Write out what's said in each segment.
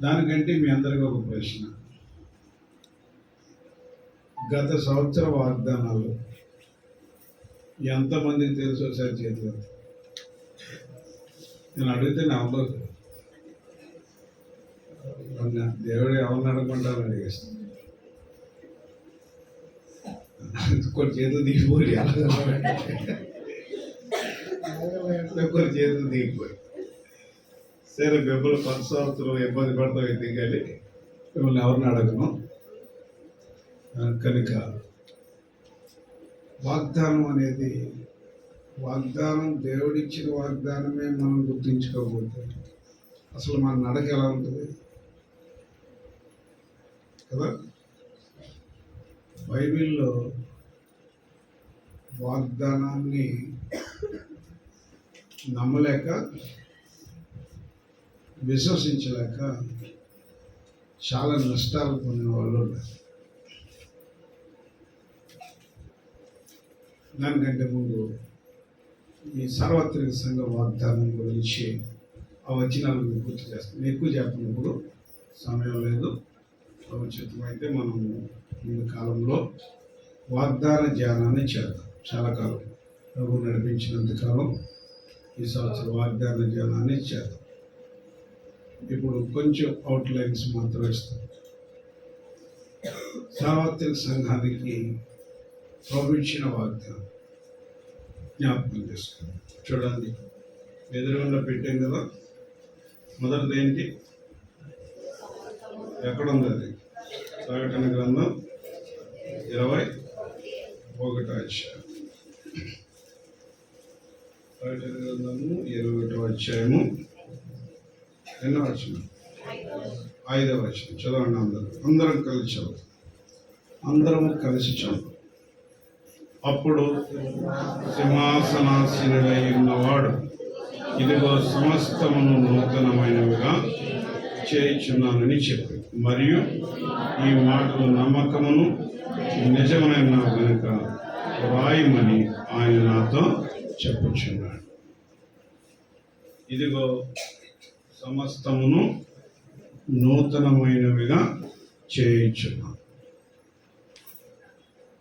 దానికంటే మీ అందరికీ ఒక ప్రశ్న. గత సంవత్సర వాగ్దానాలు ఎంతమందికి తెలుసు ఒకసారి చేతిలో? నేను అడిగితే నా అవ్వదు. దేవుడు ఎవరిని అడగమంటారు అడిగేస్తాను. కొన్ని చేతులు దిగిపోయి కొన్ని చేతులు దిగిపోయి సరే మిమ్మల్ని 10 సంవత్సరం ఇబ్బంది పడతాం ఎందుకు కానీ మిమ్మల్ని ఎవరిని అడగను. కనుక వాగ్దానం అనేది వాగ్దానం దేవుడిచ్చిన వాగ్దానమే మనం గుర్తించుకోకపోతే అసలు మన నడక ఎలా ఉంటుంది కదా. బైబిల్లో వాగ్దానాన్ని నమ్మలేక విశ్వసించలేక చాలా నష్టాలు పొందిన వాళ్ళు ఉన్నారు. దానికంటే ముందు ఈ సార్వత్రిక సంఘ వాగ్దానం గురించి ఆ వచనాలు గుర్తు చేస్తాను. ఎక్కువ చెప్పినప్పుడు సమయం లేదు. భవిష్యత్తుమైతే మనం ముందు కాలంలో వాగ్దాన ధ్యానాన్ని చేద్దాం. చాలా కాలం ప్రభు నడిపించినంత కాలం ఈ సంవత్సరం వాగ్దాన ధ్యానాన్ని చేద్దాం. ఇప్పుడు కొంచెం అవుట్లైన్స్ మాత్రం ఇస్తాం. సార్వత్రిక సంఘానికి ప్రభు ఇచ్చిన వాగ్దానం జ్ఞాపకం చేసుకోండి. చూడండి, ఎదురుగుండా పెట్టాం కదా. మొదటిది ఏంటి? ఎక్కడుంది అది? ప్రకటన గ్రంథం 21వ అధ్యాయం. ప్రకటన గ్రంథము 21వ అధ్యాయము ఎన్నో వచనం? 5వ వచనం. చదవండి అందరం కలిసి చదువు. అందరము కలిసి చదువు. అప్పుడు సింహాసనాసీనుడై ఉన్నవాడు, ఇదిగో సమస్తమును నూతనమైనవిగా చేయుచున్నానని చెప్పి, మరియు ఈ మాటలు నమ్మకమును నిజమైన కనుక రాయమని ఆయన నాతో చెప్పుచున్నాడు. ఇదిగో సమస్తమును నూతనమైనవిగా చేయుచున్నాను.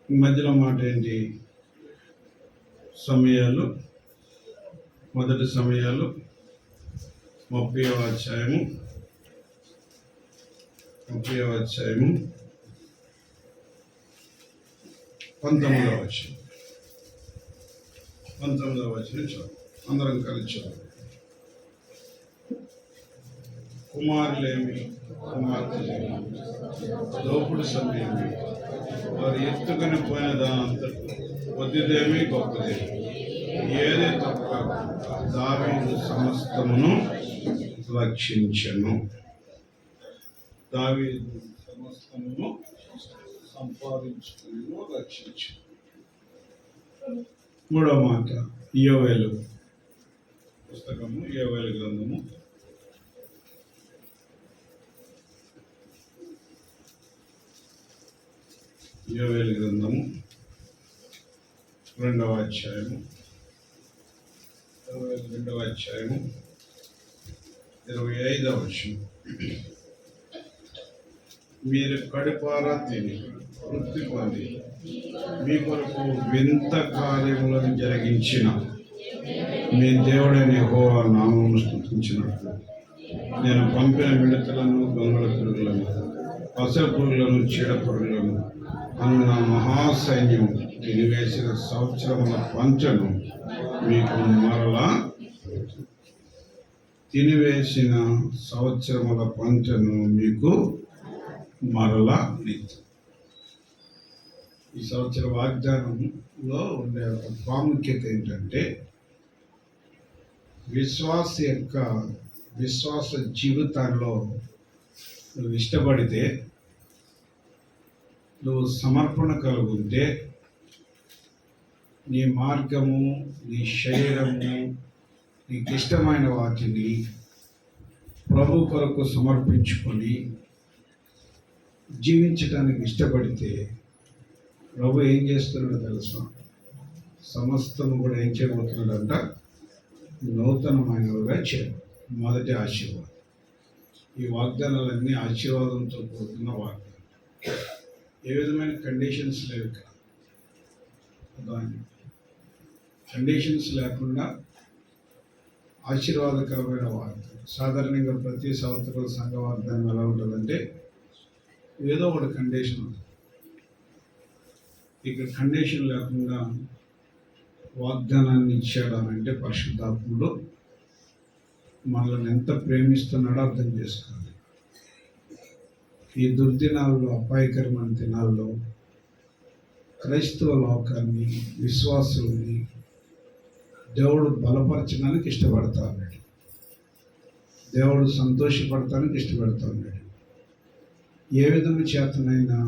ఈ మధ్యలో మాట ఏంటి? సమయాలు, మొదటి సమయాలు 30వ అధ్యాయము 19వ వచనం. 19వ వచనం చాలు. అందరం కలిసి చాలు. కుమారులేమి కుమార్తెలేమి దోపుడు సమయమి వారు ఎత్తుకుని పోయిన దానంతా కొద్దిదేమి గొప్పదేమి ఏది తప్ప దావీదు సమస్తమును రక్షించెను. దావీదు సమస్తమును సంపాదించుకుని రక్షించెను. మూడవ మాట యోవేలు పుస్తకము, యోవేలు గ్రంథము 2వ అధ్యాయము 25వ వచనం. మీరు కడుపారా తిని తృప్తి పొంది మీ కొరకు వింత కార్యములను జరిగించిన మీ దేవుడైన యెహోవా నామమును స్తుతించినట్లు నేను పంపిన మిడతలను, దొంగల పురుగులను, పసర పురుగులను, చీడ పురుగులను అను నా మహాసైన్యం తినివేసిన సంవత్సరముల పంచను మీకు మరలా తినివేసిన సంవత్సరముల పంచను మీకు మరలా నీతి. ఈ సంవత్సర వాగ్దానంలో ఉండే ఒక ప్రాముఖ్యత ఏంటంటే విశ్వాస జీవితాల్లో నువ్వు ఇష్టపడితే, నువ్వు సమర్పణ కలుగుంటే, నీ మార్గము, నీ శరీరము, నీకు ఇష్టమైన వాటిని ప్రభు కొరకు సమర్పించుకొని జీవించడానికి ఇష్టపడితే ప్రభు ఏం చేస్తున్నాడో తెలుసా? సమస్తము కూడా ఏం చేయబోతున్నాడంట? నూతనమైనవిగా చేయాలి. మొదటి ఆశీర్వాదం. ఈ వాగ్దానాలన్నీ ఆశీర్వాదంతో కూడుకున్న వాగ్దానం. ఏ విధమైన కండిషన్స్ లేవు ఇక్కడ. కండిషన్స్ లేకుండా ఆశీర్వాదకరమైన వాగ్దానం. సాధారణంగా ప్రతి సంవత్సరం సంఘ వాగ్దానం ఎలా ఉంటుందంటే ఏదో ఒకటి కండిషన్ ఉంటుంది. ఇక్కడ కండిషన్ లేకుండా వాగ్దానాన్ని ఇచ్చాడు అని అంటే పరిశుద్ధాత్ముడు మనల్ని ఎంత ప్రేమిస్తున్నాడో అర్థం చేసుకోవాలి. ఈ దుర్దినాల్లో, అపాయకరమైన దినాల్లో క్రైస్తవ లోకాన్ని, విశ్వాసుల్ని దేవుడు బలపరచడానికి ఇష్టపడతా ఉన్నాడు. దేవుడు సంతోషపడటానికి ఇష్టపడతా ఉన్నాడు. ఏ విధమైన చేతనైనా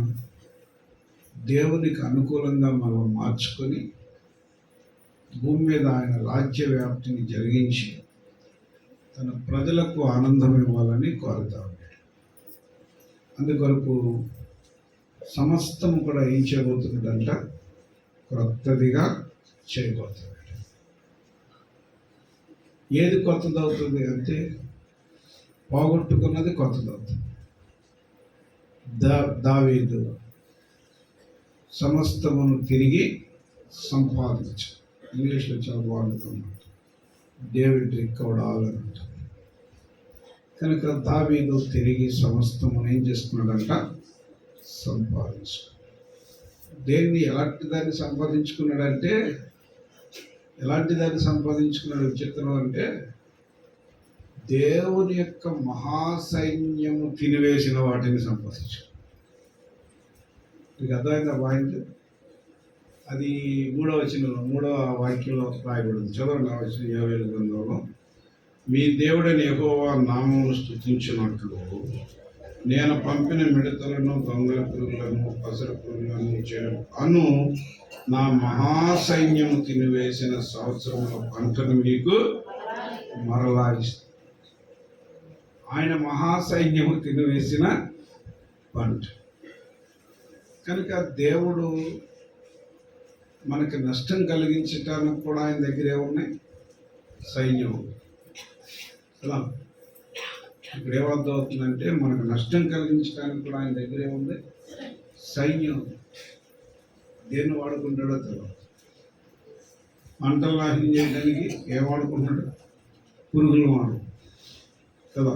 దేవునికి అనుకూలంగా మనం మార్చుకొని భూమి మీద ఆయన రాజ్య వ్యాప్తిని జరిగించి తన ప్రజలకు ఆనందం ఇవ్వాలని కోరుతా ఉన్నాడు. అందుకొరకు సమస్తము కూడా ఏం చేయబోతున్నాడంట? క్రొత్తదిగా చేయబోతున్నాడు. ఏది కొత్తది అవుతుంది అంటే పోగొట్టుకున్నది కొత్తది అవుతుంది. దావీదు సమస్తమును తిరిగి సంపాదించు. ఇంగ్లీష్లో చాలా బాగుంటున్నమాట. డేవిడ్ రికవర్డ్ ఆల్ అని అంటారు. కనుక దావీదు తిరిగి సమస్తమును ఏం చేసుకున్నాడంట? సంపాదించు. దేన్ని, ఎలాంటి దాన్ని సంపాదించుకున్నాడంటే, ఎలాంటి దాన్ని సంపాదించుకున్నాడు విచిత్రం అంటే, దేవుని యొక్క మహాసైన్యము తినివేసిన వాటిని సంపాదించు. మీకు అర్థమైందా పాయింట్? అది 3వ వచనంలో, 3వ వాక్యంలో రాయబడింది. చదవండి. 50 గ్రంథంలో, మీ దేవుడైన యెహోవా నామమును స్తుతించినట్లు నేను పంపిన మిడతలను, దొంగల పురుగులను, పసర పురుగులను అను నా మహాసైన్యము తినివేసిన సంవత్సరంలో పంటను మీకు మరలా ఇస్తాను. ఆయన మహాసైన్యము తినివేసిన పంట. కనుక దేవుడు మనకి నష్టం కలిగించటానికి కూడా ఆయన దగ్గరే ఉన్నాయి సైన్యం. కదా, ఇక్కడ ఏమర్థం అవుతుందంటే మనకు నష్టం కలిగించడానికి కూడా ఆయన దగ్గరే ఉంది సైన్యం. దేన్ని వాడుకుంటాడో తెలియదు. పంటలు నాశనం చేయడానికి ఏం వాడుకుంటాడు? పురుగులు వాడు కదా.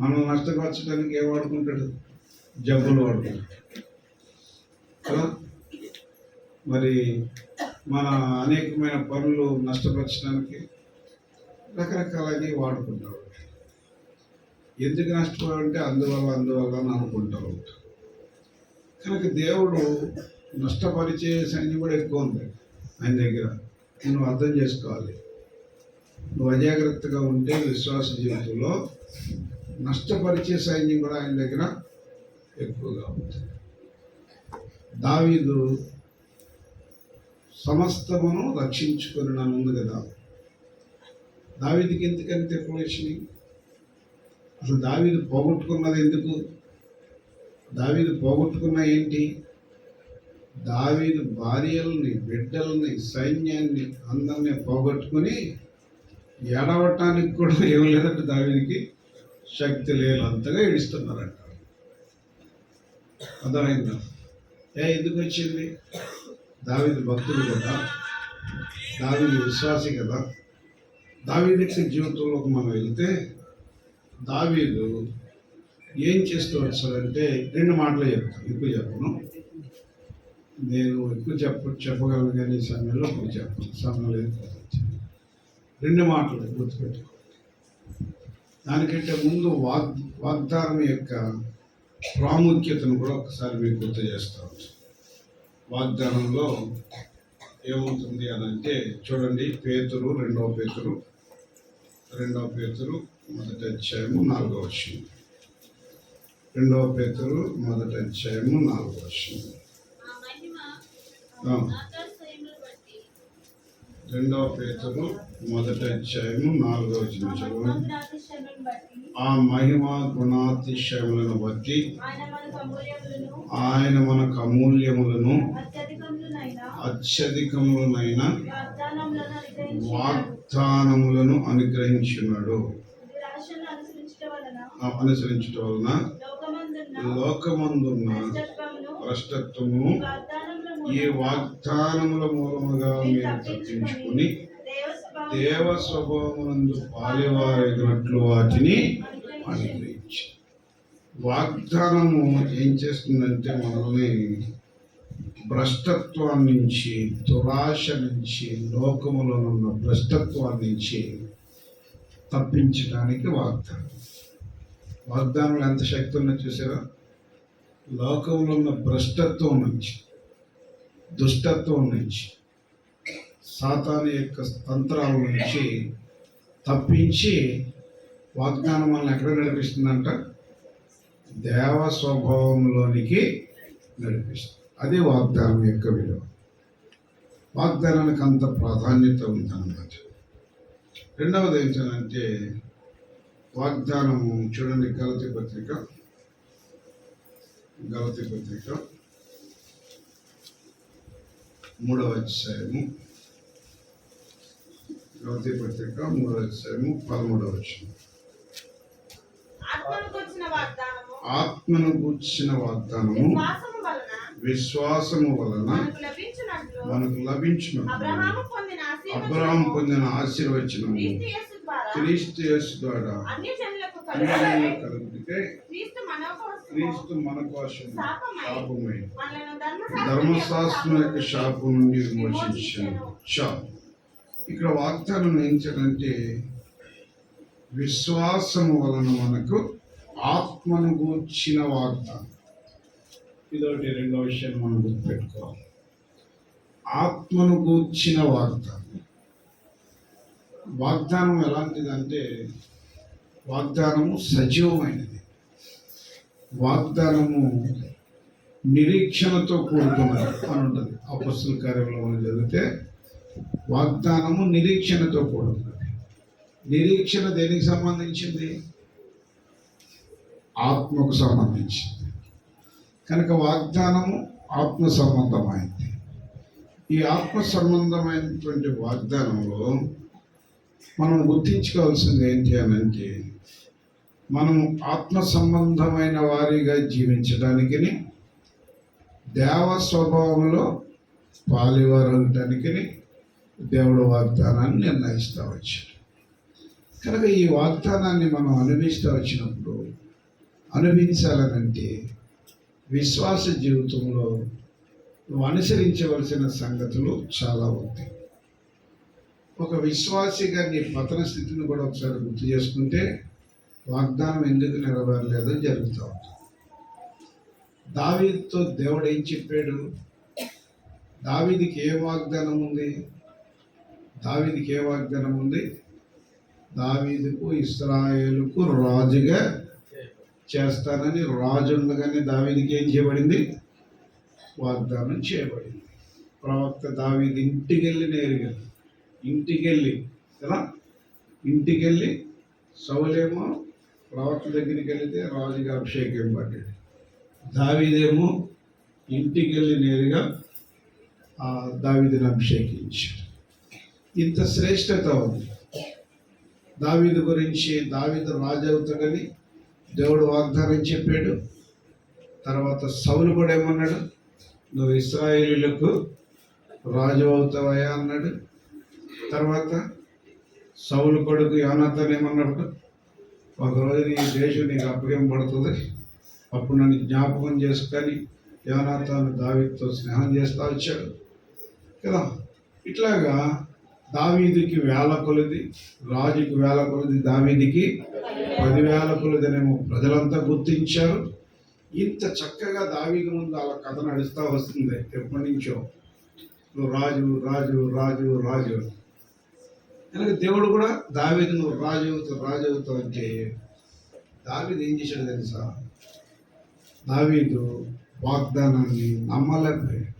మనం నష్టపరచడానికి ఏం వాడుకుంటాడు? జబ్బులు వాడుకుంటాడు కదా. మరి మన అనేకమైన పనులు నష్టపరచడానికి రకరకాలన్నీ వాడుకుంటారు. ఎందుకు నష్టపోవాలంటే అందువల్ల అని అనుకుంటూ ఉంటారు. కనుక దేవుడు నష్టపరిచే సైన్యం కూడా ఎక్కువ ఉంది ఆయన దగ్గర. నువ్వు అర్థం చేసుకోవాలి. నువ్వు అజాగ్రత్తగా ఉంటే విశ్వాస జీవితంలో నష్టపరిచే సైన్యం కూడా ఆయన దగ్గర ఎక్కువగా ఉంటుంది. దావీదు సమస్తమును రక్షించుకొని నన్ను ఉంది కదా. దావీదుకి ఎందుకంత ఎక్కువ వచ్చినాయి? అసలు దావీదు పోగొట్టుకున్నది ఎందుకు? దావీదు పోగొట్టుకున్న ఏంటి? దావీదు భార్యల్ని, బిడ్డల్ని, సైన్యాన్ని అందరినీ పోగొట్టుకుని ఏడవటానికి కూడా ఏం లేదంటే దావీదుకి శక్తి లేనంతగా ఏడుస్తున్నారంట. అర్థమైందా? ఎందుకు వచ్చింది? దావీదు భక్తుడు కదా, దావీదు విశ్వాసి కదా. దావీదు యొక్క జీవితంలోకి మనం వెళ్తే దావీదు ఏం చేస్తూ వచ్చాడంటే 2 మాటలు చెప్తాను, ఎక్కువ చెప్పను. నేను ఎక్కువ చెప్పగలను కానీ ఈ సమయంలో ఎక్కువ చెప్పను, సమయం లేదు. 2 మాటలు గుర్తుపెట్టుకో. దానికంటే ముందు వాగ్దానం యొక్క ప్రాముఖ్యతను కూడా ఒకసారి మీకు గుర్తు చేస్తాను. వాగ్దానంలో ఏమవుతుంది అని అంటే చూడండి, పేతురు 2వ పేతురు 1వ అధ్యాయము 4వ వచనం. 2వ పేతురు 1వ అధ్యాయము 4వ వచనం. 2వ పేతురు 1వ అధ్యాయము 4వ వచనం చదవండి. ఆ మహిమ గుణాతిశయములను బట్టి ఆయన మనకు అమూల్యములను అత్యధికములైన వాగ్దానములను అనుగ్రహించున్నాడు. ఆశను అనుసరించుట వలన అనుసరించటం వలన లోకమందున్న భ్రష్టత్వము ఈ వాగ్దానముల మూలముగా మీరు తప్పించుకుని దేవ స్వభావమునందు పాలివారైనట్లు వాటిని అనుగ్రహించి. వాగ్దానము ఏం చేస్తుందంటే మనల్ని భ్రష్టత్వాన్ని నుంచి, దురాశ నుంచి, లోకములో ఉన్న భ్రష్టత్వాన్ని నుంచి తప్పించడానికి వాగ్దానంలో ఎంత శక్తి ఉందో చూసారా? లోకంలో ఉన్న భ్రష్టత్వం నుంచి, దుష్టత్వం నుంచి, సాతాను యొక్క తంత్రాల నుంచి తప్పించి వాగ్దానం మనల్ని ఎక్కడ నడిపిస్తుందంట? దేవ స్వభావంలోనికి నడిపిస్తుంది. అది వాగ్దానం యొక్క విలువ. వాగ్దానానికి అంత ప్రాధాన్యత ఉందన్నమాట. రెండవది ఏంటంటే వాగ్దానము చూడండి, గలతీ పత్రిక 3వ అధ్యాయము, గలతీ పత్రిక 3వ అధ్యాయము 13వ వచనం. ఆత్మను గూర్చిన వాగ్దానము విశ్వాసము వలన మనకు లభించును. అబ్రహాము పొందిన ఆశీర్వచనము క్రీస్తు యేసు ద్వారా కలుగుటకై క్రీస్తు మన కోసం శాపమై ధర్మశాస్త్రం యొక్క శాపం నుండి విమోచించాను. ఇక్కడ వాగ్దానం ఏంటంటే విశ్వాసము వలన మనకు ఆత్మను గూర్చిన వాగ్దానం. ఇదొకటి. రెండో విషయాన్ని మనం గుర్తుపెట్టుకోవాలి. ఆత్మను గూర్చిన వాగ్దానం ఎలాంటిదంటే వాగ్దానము సజీవమైనది. వాగ్దానము నిరీక్షణతో కూడుకున్నది అని ఉంటుంది. అపొస్తలుల కార్యములో మనం చదివితే వాగ్దానము నిరీక్షణతో కూడుకున్నది. నిరీక్షణ దేనికి సంబంధించింది? ఆత్మకు సంబంధించింది. కనుక వాగ్దానము ఆత్మ సంబంధమైంది. ఈ ఆత్మ సంబంధమైనటువంటి వాగ్దానంలో మనం గుర్తించుకోవాల్సింది ఏంటి అనంటే, మనము ఆత్మ సంబంధమైన వారిగా జీవించడానికి, దేవ స్వభావంలో పాలివారు ఉండటానికి దేవుడు వాగ్దానాన్ని నిర్ణయిస్తూ వచ్చాడు. కనుక ఈ వాగ్దానాన్ని మనం అనుభవిస్తూ వచ్చినప్పుడు, అనుభవించాలనంటే విశ్వాస జీవితంలో నువ్వు అనుసరించవలసిన సంగతులు చాలా ఉంటాయి. ఒక విశ్వాసిగా నీ పతన స్థితిని కూడా ఒకసారి గుర్తు చేసుకుంటే వాగ్దానం ఎందుకు నెరవేరలేదో జరుగుతూ ఉంటుంది. దావీదుతో దేవుడు ఏం చెప్పాడు? దావీదుకి ఏ వాగ్దానం ఉంది? దావీదుకు ఇశ్రాయేలుకు రాజుగా చేస్తానని రాజు ఉండగానే దావీదుకి ఏం చేయబడింది? వాగ్దానం చేయబడింది. ప్రవక్త దావీదు ఇంటికెళ్ళి సౌలేమో ప్రవక్త దగ్గరికి వెళితే రాజుగా అభిషేకం పడ్డాడు. దావీదేమో ఇంటికెళ్ళి నేరుగా దావీదుని అభిషేకించాడు. ఇంత శ్రేష్టత ఉంది దావీదు గురించి. దావీదు రాజు అవుతాడని దేవుడు వాగ్దానం చెప్పాడు. తర్వాత సౌలు కూడా ఏమన్నాడు? నువ్వు ఇశ్రాయేలీయులకు రాజు అవుతావయ్యా అన్నాడు. తర్వాత సౌలు కొడుకు యోనాతాను ఏమన్నాడు? ఒకరోజు నీ దేశం నీకు అప్పగింపబడుతుంది, అప్పుడు నన్ను జ్ఞాపకం చేసుకొని యోనాతాను దావీదుతో స్నేహం చేస్తూ వచ్చాడు కదా. ఇట్లాగా దావీదుకి 1000 కొలది, రాజుకి 1000 కొలది, దావీదుకి 10,000 కొలదనేమో ప్రజలంతా గుర్తించారు. ఇంత చక్కగా దావీదు ముందు అలా కథ నడుస్తూ వస్తుంది ఎప్పటి నుంచో. నువ్వు రాజు రాజు రాజు రాజు కనుక దేవుడు కూడా దావీదు నువ్వు రాజు అవుతావు అంటే దావీదు ఏం చేశాడు తెలుసా? దావీదు వాగ్దానాన్ని నమ్మలేకపోయాడు,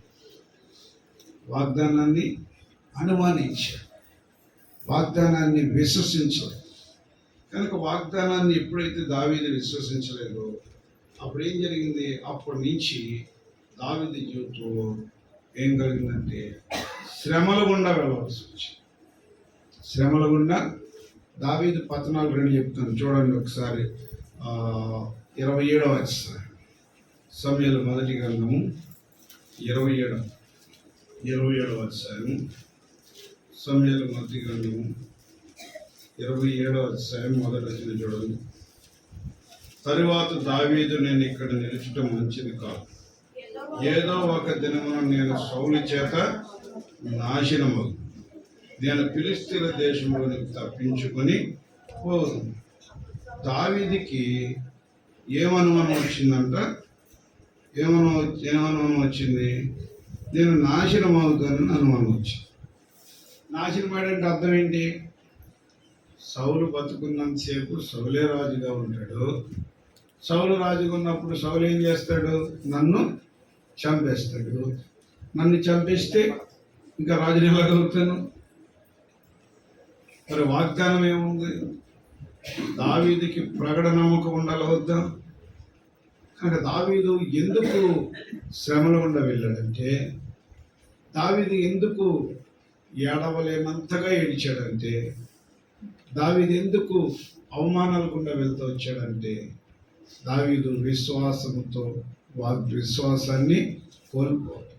వాగ్దానాన్ని అనుమానించాడు, వాగ్దానాన్ని విశ్వసించాడు. కనుక వాగ్దానాన్ని ఎప్పుడైతే దావీదు విశ్వసించలేదో అప్పుడు ఏం జరిగింది? అప్పటి నుంచి దావీదు జీవితంలో ఏం కలిగిందంటే శ్రమల గుండా వెళ్ళవలసి వచ్చింది. శ్రమల గుండా దావీదు పతనాలు రెండు చెప్తాను చూడండి ఒకసారి. 27వ అధ్యాయం సమూయేలు మొదటి గ్రంథము 27వ అధ్యాయం సమూయేలు మొదటి గ్రంథము 27వ అధ్యాయం మొదటి వచనం చూడండి. తరువాత దావీదు, నేను ఇక్కడ నిలుచటం మంచిది కాదు, ఏదో ఒక దినమున నేను సౌలు చేత నాశనము, నేను ఫిలిష్తీయుల దేశంలోనికి తప్పించుకొని పోదు. దావీదుకి ఏమనుమానం వచ్చిందంట? ఏమనుమానం వచ్చింది? నేను నాశనం అవుతానని అనుమానం వచ్చింది. నాశనం అయ్యాడంటే అర్థం ఏంటి? సౌలు బతుకున్నంతసేపు సౌలే రాజుగా ఉంటాడు. సౌలు రాజుగా ఉన్నప్పుడు సౌలు ఏం చేస్తాడు? నన్ను చంపేస్తాడు. నన్ను చంపేస్తే ఇంకా రాజుని ఎలాగలుగుతాను? మరి వాగ్దానం ఏముంది? దావీదుకి ప్రగడ నమ్మకం ఉండాలి వద్దా? కనుక దావీదు ఎందుకు శ్రమల గుండా వెళ్ళాడంటే, దావీదు ఎందుకు ఏడవలేనంతగా ఏడిచాడంటే, దావీదు ఎందుకు అవమానాల గుండా వెళ్తూ వచ్చాడంటే, దావీదు విశ్వాసంతో విశ్వాసాన్ని కోల్పోవడం.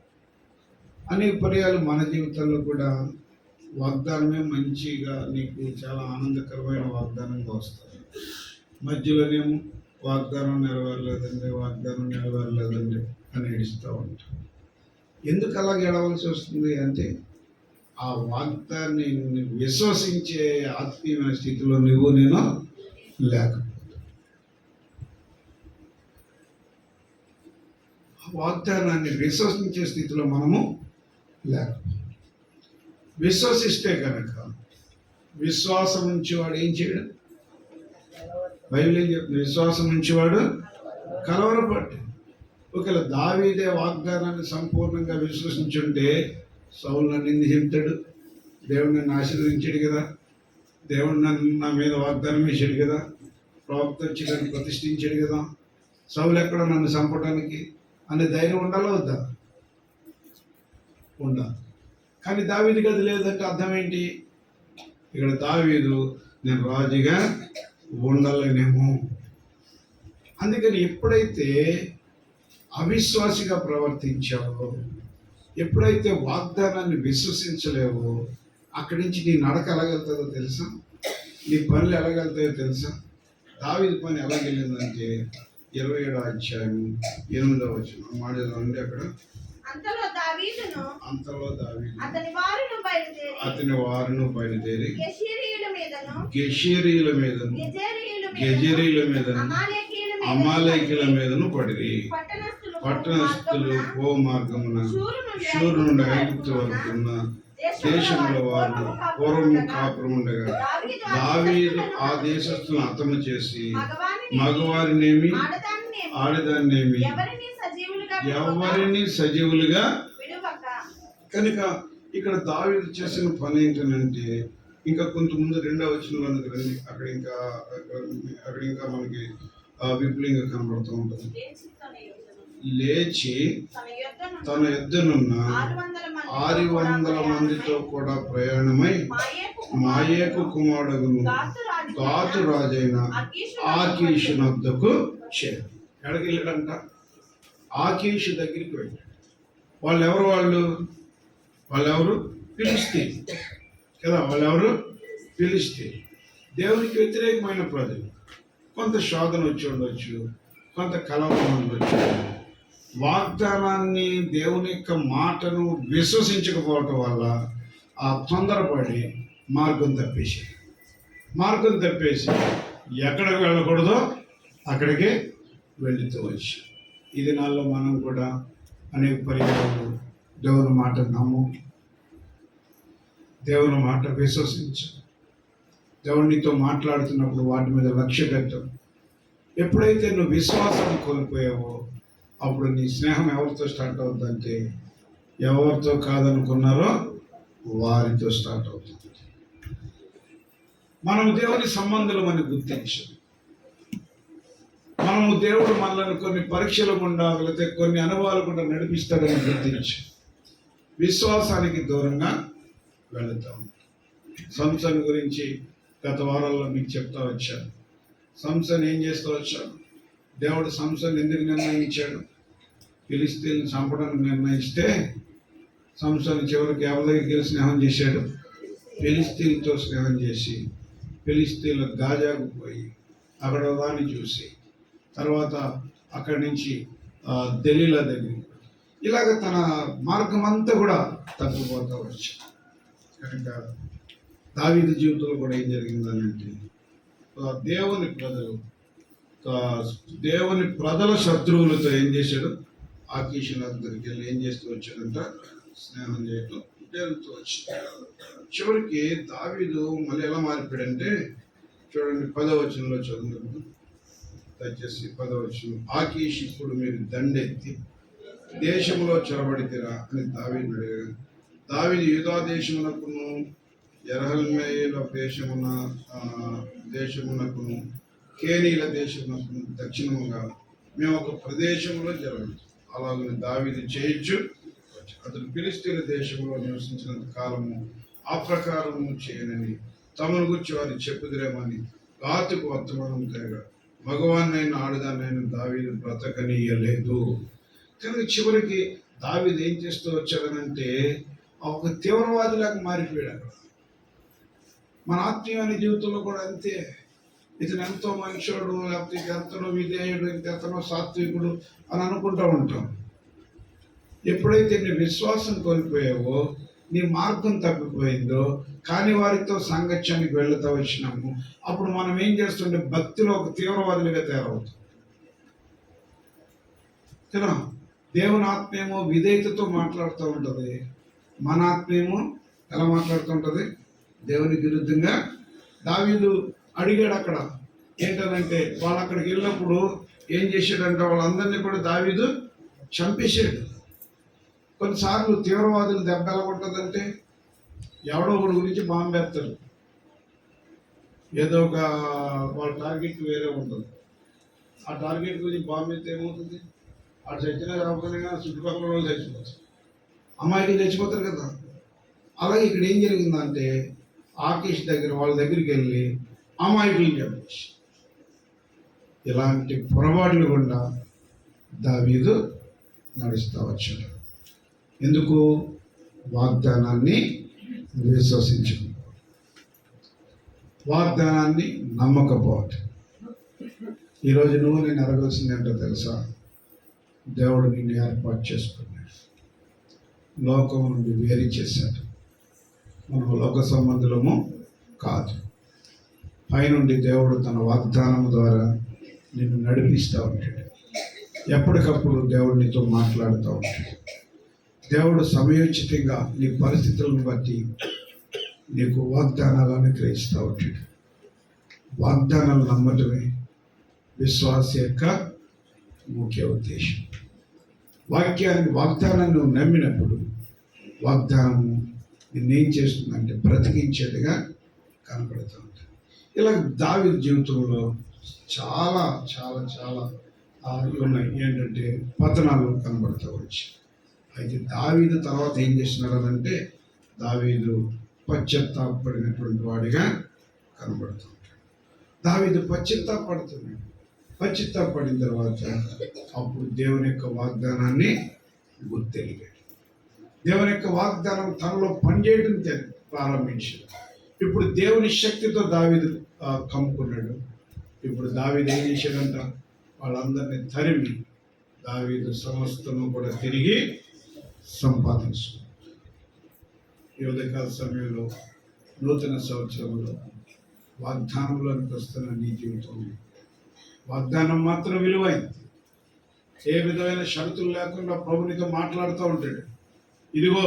అనేక పర్యాలు మన జీవితంలో కూడా వాగ్దానమే మంచిగా నీకు చాలా ఆనందకరమైన వాగ్దానంగా వస్తుంది. మధ్యలోనేమో వాగ్దానం నెరవేరలేదండి అని ఏడుస్తూ ఉంటాం. ఎందుకు అలాగే ఏడవలసి వస్తుంది అంటే, ఆ వాగ్దాన్ని విశ్వసించే ఆత్మీయమైన స్థితిలో నేను లేకపోతే, వాగ్దానాన్ని విశ్వసించే స్థితిలో మనము లేకపోతే, విశ్వసిస్తే కనుక విశ్వాసం నుంచి వాడు ఏం చేయడు? బైబిల్ ఏం చెప్తుంది? విశ్వాసం నుంచి వాడు కలవరపడ్డు. ఒకవేళ దావీదే వాగ్దానాన్ని సంపూర్ణంగా విశ్వసించుంటే సౌలు నన్ను ఎందుకు చెప్తాడు? దేవుడు నన్ను ఆశీర్వదించాడు కదా, దేవుడు నా మీద వాగ్దానం వేసాడు కదా, ప్రవక్త వచ్చి నన్ను ప్రతిష్ఠించాడు కదా, సౌలు ఎక్కడ నన్ను చంపడానికి అనే ధైర్యం ఉండాలా వద్దా? ఉండాలి. కానీ దావీదుకి అది లేదంటే అర్థం ఏంటి? ఇక్కడ దావీదు నేను రాజుగా ఉండలేనేమో. అందుకని ఎప్పుడైతే అవిశ్వాసిగా ప్రవర్తించావో, ఎప్పుడైతే వాగ్దానాన్ని విశ్వసించలేవో, అక్కడి నుంచి నీ నడక ఎలాగెళ్తుందో తెలుసా? నీ పనులు ఎలాగెళ్తాయో తెలుసా? దావీదు పని ఎలాగెళ్ళిందంటే 27వ అధ్యాయం 8వ వచనం మాడేదండి. అక్కడ అంతలో దావీదు అతని వారును బయలుదేరి గెషీరీయుల మీదను అమాలేకీయుల మీదను పడిరి. పట్టణస్థులు ఓ మార్గమున షూరు నుండి ఐగుప్తు వరకున్న దేశంలో వారు పూర్వము కాపురం ఉండగా దావీదు ఆ దేశస్థులను హతము చేసి మగవారినేమి ఆడదాన్నేమి ఎవరిని సజీవులుగా. కనుక ఇక్కడ దావీదు చేసిన పని ఏంటంటే, ఇంకా కొంతమంది 2వ వచనంలోకి రండి. అక్కడ ఇంకా మనకి విపులంగా కనబడుతూ ఉంటుంది. లేచి తన యుద్ధనున్న 600 మందితో కూడా ప్రయాణమై మాయేకు కుమారుడును గాతు రాజైన ఆకీషు వద్దకు చేరు. ఎక్కడికి వెళ్ళాడంట? ఆకీషు దగ్గరికి వెళ్ళాడు. వాళ్ళెవరు? ఫిలిష్తీయులు కదా. వాళ్ళెవరు? ఫిలిష్తీయులు. దేవునికి వ్యతిరేకమైన ప్రజలు. కొంత శోధన వచ్చి ఉండొచ్చు, కొంత కలవరం ఉండొచ్చు. వాగ్దానాన్ని, దేవుని యొక్క మాటను విశ్వసించకపోవటం వల్ల ఆ తొందరపడి మార్గం తప్పేసి ఎక్కడికి వెళ్ళకూడదో అక్కడికి వెళుతూ వచ్చి, ఈ దినాల్లో మనం కూడా అనేక పర్యాలు దేవుని మాట నమ్ము, దేవుని మాట విశ్వసించు. దేవునితో మాట్లాడుతున్నప్పుడు వాటి మీద లక్ష్య పెట్టు. ఎప్పుడైతే నువ్వు విశ్వాసం కోల్పోయావో అప్పుడు నీ స్నేహం ఎవరితో స్టార్ట్ అవుతుందంటే, ఎవరితో కాదనుకున్నారో వారితో స్టార్ట్ అవుతుంది. మనము దేవుని సంబంధులు అని గుర్తించు. మనము దేవుడు మనల్ని కొన్ని పరీక్షలు గుండా, లేకపోతే కొన్ని అనుభవాలు గుండా నడిపిస్తాడని గుర్తించు. విశ్వాసానికి దూరంగా వెళుతాం. సంసన్ గురించి గత వారాల్లో మీకు చెప్తా వచ్చాను. సంసోను ఏం చేస్తూ వచ్చాను? దేవుడు సంసోను ఎందుకు నిర్ణయించాడు? ఫిలిష్తీయులను చంపడానికి నిర్ణయిస్తే సంసోను చివరికి ఎవరి దగ్గరికి వెళ్ళి స్నేహం చేశాడు? ఫిలిష్తీయులతో స్నేహం చేసి ఫిలిష్తీయుల గాజాకు పోయి అక్కడ దాన్ని చూసి తర్వాత అక్కడి నుంచి దెలీలా దగ్గరికి ఇలాగ తన మార్గం అంతా కూడా తప్పిపోతూ వచ్చాడు. కనుక దావీదు జీవితంలో కూడా ఏం జరిగిందనంటే దేవుని ప్రజల శత్రువులతో ఏం చేశాడు? ఆకీషుల దగ్గరికి వెళ్ళి ఏం చేస్తూ వచ్చాడంట? స్నేహం చేయటం జరుగుతూ వచ్చాడు. చివరికి దావీదు మళ్ళీ ఎలా మారిపోయాడంటే చూడండి, 10వ వచనంలో చదువుతాము. దయచేసి 10వ వచనం. ఆకీష్, ఇప్పుడు మీరు దండెత్తి దేశంలో చొరబడితేరా అని దావీదును అడిగాడు. దావీదు యూదా దేశమునకును యెరహ్మెయేల దేశమునకును కేనీల దేశమునకును దక్షిణముగా మేము ఒక ప్రదేశంలో జరగదు. అలాగని దావీదు చేయొచ్చు. అతను ఫిలిష్తీయుల దేశంలో నివసించినంత కాలము ఆ ప్రకారము చేయనని తమను గురించి వారు చెప్పుదురేమని గాతుకు వర్తమానం తేగా మగవాన్నైనా ఆడదాన్నైనా దావీదు బ్రతకనీయలేదు. కనుక చివరికి దావీదు ఏం చేస్తూ వచ్చాడనంటే ఒక తీవ్రవాదిలాగా మారిపోయాడు. మన ఆత్మీయమైన జీవితంలో కూడా అంతే. ఇతను ఎంతో మనుషుడు, లేకపోతే ఎంతనో విధేయుడు, ఇంకెంతనో సాత్వికుడు అని అనుకుంటూ ఉంటాం. ఎప్పుడైతే నీ విశ్వాసం కోల్పోయావో, నీ మార్గం తప్పిపోయిందో, కాని వారితో సాంగత్యానికి వెళ్తూ వచ్చినాము, అప్పుడు మనం ఏం చేస్తుంటే భక్తిలో ఒక తీవ్రవాదులుగా తయారవుతాం కదా. దేవుని ఆత్మేమో విధేయతతో మాట్లాడుతూ ఉంటుంది, మన ఆత్మేమో ఎలా మాట్లాడుతూ ఉంటుంది? దేవునికి విరుద్ధంగా. దావీదు అడిగాడు అక్కడ ఏంటనంటే, వాళ్ళు అక్కడికి వెళ్ళినప్పుడు ఏం చేశాడంటే వాళ్ళందరినీ కూడా దావీదు చంపేశాడు. కొన్నిసార్లు తీవ్రవాదులు దెబ్బ ఎలా ఉంటుందంటే ఎవడో ఒకటి గురించి బాంబు వేస్తారు. ఏదో ఒక వాళ్ళ టార్గెట్ వేరే ఉంటుంది. ఆ టార్గెట్ గురించి బాంబు వేస్తే ఏమవుతుంది? అటు చచ్చినా రాకపోయినా చుట్టుపక్కల వాళ్ళు చచ్చిపోతారు, అమ్మాయికి చచ్చిపోతారు కదా. అలాగే ఇక్కడ ఏం జరిగిందంటే ఆకీష్ దగ్గర వాళ్ళ దగ్గరికి వెళ్ళి అమాయకులు చంపేసి, ఇలాంటి పొరపాట్లు గుండా దావీదు నడుస్తూ వచ్చాడు. ఎందుకు? వాగ్దానాన్ని విశ్వసించు, వాగ్దానాన్ని నమ్మకపోవటం. ఈరోజు నువ్వు నేను అడగాల్సింది ఏంటో తెలుసా? దేవుడు నిన్ను ఏర్పాటు చేసుకున్నాడు, లోకం నుండి వేరు చేశాడు. మనం లోక సంబంధులము కాదు. పైనుండి దేవుడు తన వాగ్దానం ద్వారా నిన్ను నడిపిస్తూ ఉంటాడు. ఎప్పటికప్పుడు దేవుడు నీతో మాట్లాడుతూ ఉంటాడు. దేవుడు సమయోచితంగా నీ పరిస్థితులను బట్టి నీకు వాగ్దానాలు అనుగ్రహిస్తూ ఉంటాడు. వాగ్దానాలు నమ్మటమే విశ్వాస యొక్క ముఖ్య ఉద్దేశం. వాగ్దానాన్ని నువ్వు నమ్మినప్పుడు వాగ్దానము నిన్నేం చేస్తుందంటే బ్రతికించేదిగా కనపడుతూ ఉంటుంది. ఇలా దావీదు జీవితంలో చాలా చాలా చాలా ఉన్నాయి. ఏంటంటే పతనాలు కనబడుతూ వచ్చాయి. అయితే దావీదు తర్వాత ఏం చేస్తున్నాడనంటే దావీదు పశ్చాత్తాపడినటువంటి వాడిగా కనబడుతూ ఉంటాడు. దావీదు పశ్చాత్తాపడుతున్నాడు. పశ్చాత్తాపడిన తర్వాత అప్పుడు దేవుని యొక్క వాగ్దానాన్ని గుర్తెరిగాడు. దేవుని యొక్క వాగ్దానం తనలో పనిచేయడం ప్రారంభించాడు. ఇప్పుడు దేవుని శక్తితో దావీదు కమ్ముకున్నాడు. ఇప్పుడు దావీదు ఏం చేశాడంట? వాళ్ళందరినీ తరిమి దావీదు సమస్తను కూడా తిరిగి సంపాదించుకున్నాడు. ఈ ఉదయకాల సమయంలో నూతన సంవత్సరంలో వాగ్దానంలోనికి వస్తున్న నీ జీవితంలో వాగ్దానం మాత్రం విలువైంది. ఏ విధమైన షరతులు లేకుండా ప్రభునితో మాట్లాడుతూ ఉంటాడు. ఇదిగో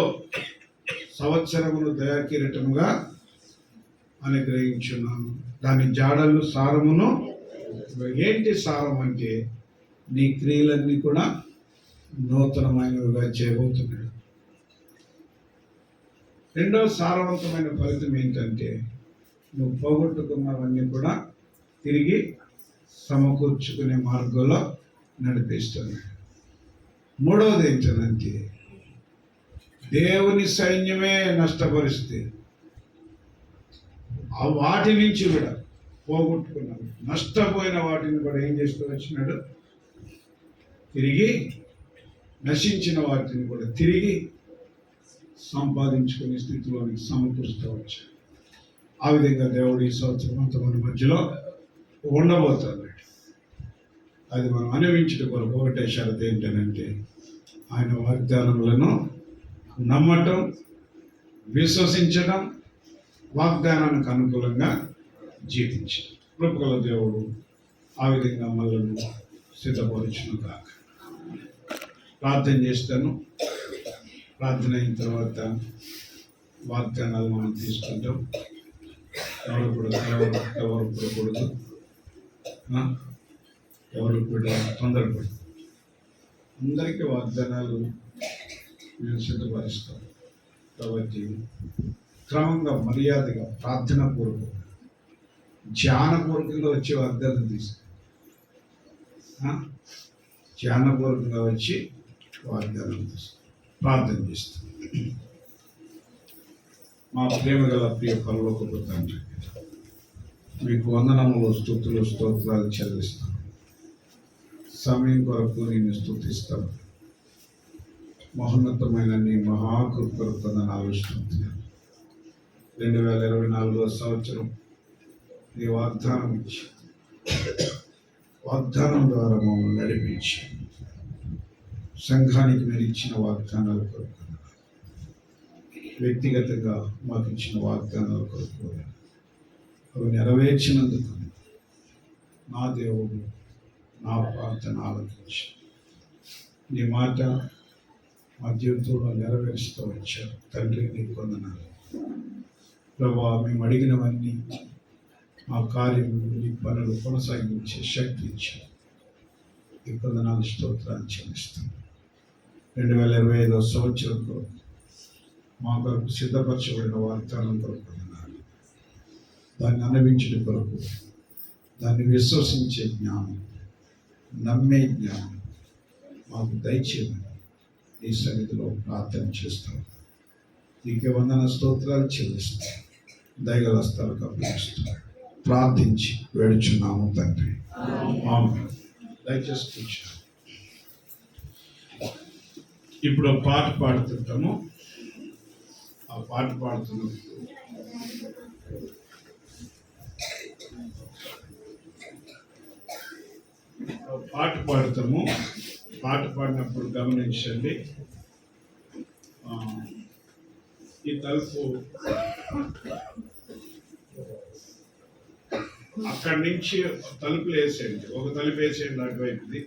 సంవత్సరమును దయాకిరీటముగా అనుగ్రహించున్నాను, దాని జాడలు సారమును. ఏంటి సారం అంటే నీ క్రియలన్నీ కూడా నూతనమైనవిగా చేయబోతున్నాడు. రెండవ సారవంతమైన ఫలితం ఏంటంటే నువ్వు పోగొట్టుకున్నవన్నీ కూడా తిరిగి సమకూర్చుకునే మార్గంలో నడిపిస్తున్నాడు. మూడవది ఏంటంటే దేవుని సైన్యమే నష్టపరిస్తే ఆ వాటి నుంచి కూడా పోగొట్టుకున్నాడు, నష్టపోయిన వాటిని కూడా ఏం చేస్తూ వచ్చినాడు, తిరిగి నశించిన వాటిని కూడా తిరిగి సంపాదించుకునే స్థితిలోనికి సమకూరుస్తూ వచ్చాడు. ఆ విధంగా దేవుడు ఈ సంవత్సరం అంతా మన మధ్యలో ఉండబోతున్నాడు. అది మనం అనుభవించడం కొరకు ఒకటే షరతు ఏంటంటే ఆయన వాగ్దానములను నమ్మటం, విశ్వసించడం, వాగ్దానానికి అనుకూలంగా జీవించడం. కృపగల దేవుడు ఆ విధంగా మనల్ని సిద్ధపరచును కాక. ప్రార్థన చేస్తాను. ప్రార్థన అయిన తర్వాత వాగ్దానాలు మనం తీసుకుంటాం. ఎవరు పుడకూడదు, ఎవరు కూడా తొందరపడదు. అందరికీ వాగ్దానాలు మేము సిద్ధపరుస్తాం. కాబట్టి క్రమంగా మర్యాదగా ప్రార్థన పూర్వకంగా ధ్యానపూర్వకంగా వచ్చే వాగ్దానం తీసుకు ధ్యానపూర్వకంగా వచ్చి వాగ్దానం తీసుకు ప్రార్థన చేస్తాం. మా ప్రేమ గల ప్రియ పరలోకపు తండ్రి, మీకు వందనములు, స్తుతులు, స్తోత్రాలు చెల్లిస్తాం. సమయం కొరకు నేను స్తుతిస్తాను. మహోన్నతమైన నీ మహాకృపకు ఆవిష్కృతున్నాను. 2024 సంవత్సరం నీ వాగ్దానం ఇచ్చి, వాగ్దానం ద్వారా మమ్మల్ని నడిపించి, సంఘానికి మీరు ఇచ్చిన వాగ్దానాల కొరకు, వ్యక్తిగతంగా మాకు ఇచ్చిన వాగ్దానాల కొరకు అవి నెరవేర్చినందుకు నా దేవుడు నా ప్రార్థన ఆలోచించి నీ మాట మా జీవితంలో నెరవేరుస్తూ వచ్చారు. తండ్రి నీకు వందనాలు. ప్రభా, మేము అడిగినవన్నీ మా కార్యములు, నీ పనులు కొనసాగించే శక్తి ఇచ్చారు. ఈ వందనాలు, స్తోత్రాలు చెల్లిస్తాం. 2025 సంవత్సరం కొరకు మా కొరకు సిద్ధపరచబడిన వాగ్దానం కొరకు వందనాలు. దాన్ని అనుభవించడం కొరకు, దాన్ని విశ్వసించే జ్ఞానం, నమ్మే జ్ఞానం మాకు దయచేయమని ఈ సన్నిధిలో ప్రార్థన చేస్తాం. నీకే వందన స్తోత్రాలు చెల్లిస్తాం. దయగల స్థలకు అప్పగిస్తాం. ప్రార్థించి వేడుచున్నాము తండ్రి. ఆమేన్. దయచేసి కూర్చోండి. ఇప్పుడు పాట పాడుతుంటాము. ఆ పాట పాడుతున్నప్పుడు పాట పాడతాము. పాట పాడినప్పుడు గమనించండి, ఈ తలుపు అక్కడి నుంచి తలుపులు వేసేయండి. ఒక తలుపు వేసేయండి అటువైపుది,